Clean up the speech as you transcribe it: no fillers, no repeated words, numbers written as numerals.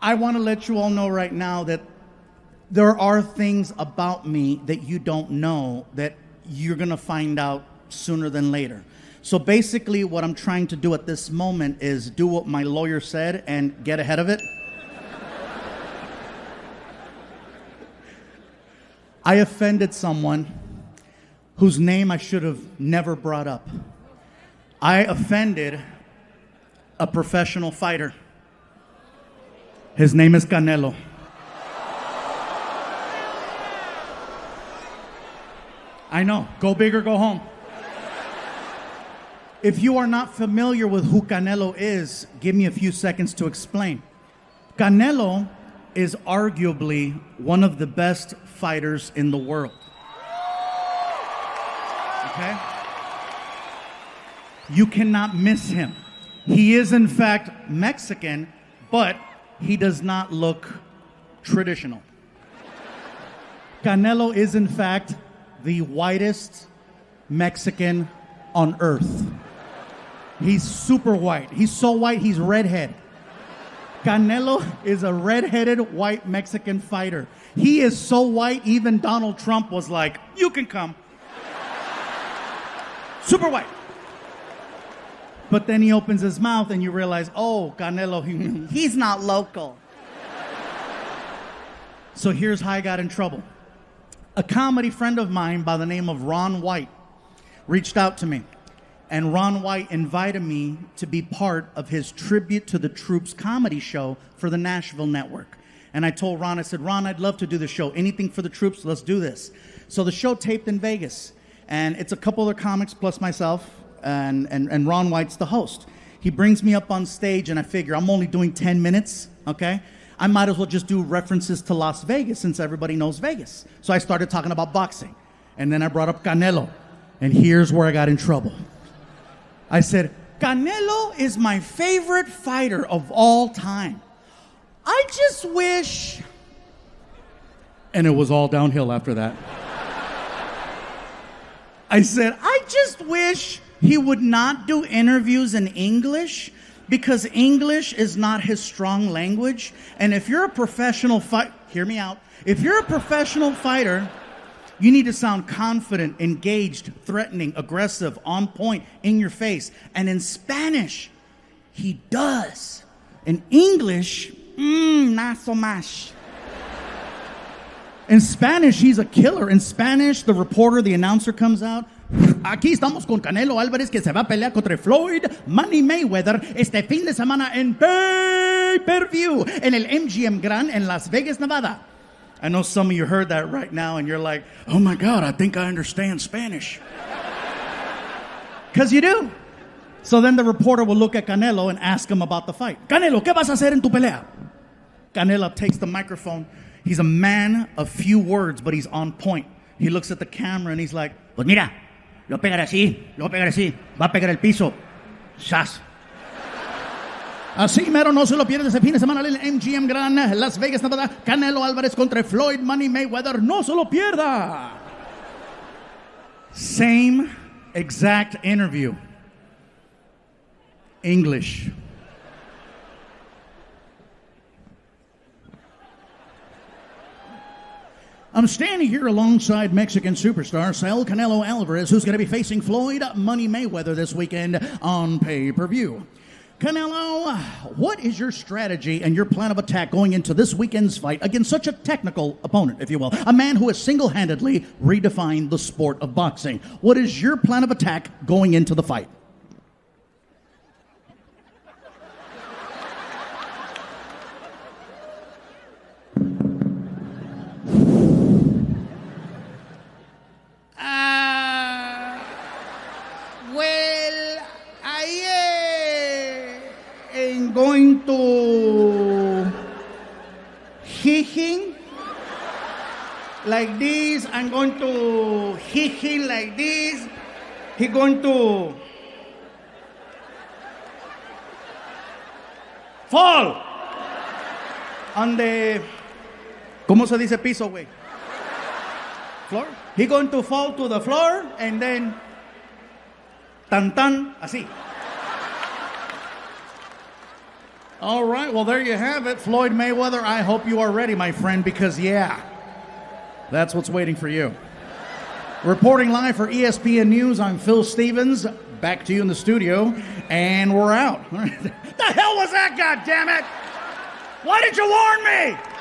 I want to let you all know right now that there are things about me that you don't know that you're going to find out sooner than later. So basically what I'm trying to do at this moment is do what my lawyer said and get ahead of it. I offended someone whose name I should have never brought up. I offended a professional fighter. His name is Canelo. I know, go big or go home. If you are not familiar with who Canelo is, give me a few seconds to explain. Canelo is arguably one of the best fighters in the world. Okay? You cannot miss him. He is in fact Mexican, but he does not look traditional. Canelo is in fact the whitest Mexican on earth. He's super white. He's so white, he's redhead. Canelo is a redheaded white Mexican fighter. He is so white, even Donald Trump was like, you can come. Super white. But then he opens his mouth and you realize, oh, Canelo, he's not local. So here's how I got in trouble. A comedy friend of mine by the name of Ron White reached out to me. And Ron White invited me to be part of his Tribute to the Troops comedy show for the Nashville Network. And I told Ron, I said, Ron, I'd love to do the show. Anything for the troops, let's do this. So the show taped in Vegas. And it's a couple other comics plus myself. And Ron White's the host. He brings me up on stage and I figure I'm only doing 10 minutes, okay? I might as well just do references to Las Vegas since everybody knows Vegas. So I started talking about boxing. And then I brought up Canelo. And here's where I got in trouble. I said, Canelo is my favorite fighter of all time. I just wish... And it was all downhill after that. I said, I just wish he would not do interviews in English because English is not his strong language. And if you're a professional fighter, hear me out. If you're a professional fighter, you need to sound confident, engaged, threatening, aggressive, on point, in your face. And in Spanish, he does. In English, not so much. In Spanish, he's a killer. In Spanish, the reporter, the announcer comes out. Aquí estamos con Canelo Álvarez que se va a pelear contra Floyd Money Mayweather este fin de semana en pay-per-view en el MGM Grand en Las Vegas, Nevada. I know some of you heard that right now and you're like, oh my God, I think I understand Spanish. Because you do. So then the reporter will look at Canelo and ask him about the fight. Canelo, ¿qué vas a hacer en tu pelea? Canelo takes the microphone. He's a man of few words, but he's on point. He looks at the camera and he's like, pues mira, lo pegaré así, va a pegar el piso. ¡Sas! Así mero, no se lo pierdes ese fin de semana en el MGM Grand, Las Vegas, Nevada. Canelo Álvarez contra Floyd Money Mayweather. No se lo pierda. Same exact interview. English. I'm standing here alongside Mexican superstar Saul Canelo Alvarez, who's going to be facing Floyd Money Mayweather this weekend on pay-per-view. Canelo, what is your strategy and your plan of attack going into this weekend's fight against such a technical opponent, if you will, a man who has single-handedly redefined the sport of boxing? What is your plan of attack going into the fight? Going to hit him like this. I'm going to hit him like this. He's going to fall on the, ¿cómo se dice piso, güey? Floor. He's going to fall to the floor and then tan tan así. All right, well, there you have it. Floyd Mayweather, I hope you are ready, my friend, because, yeah, that's what's waiting for you. Reporting live for ESPN News, I'm Phil Stevens. Back to you in the studio, and we're out. The hell was that, goddammit? Why did you warn me?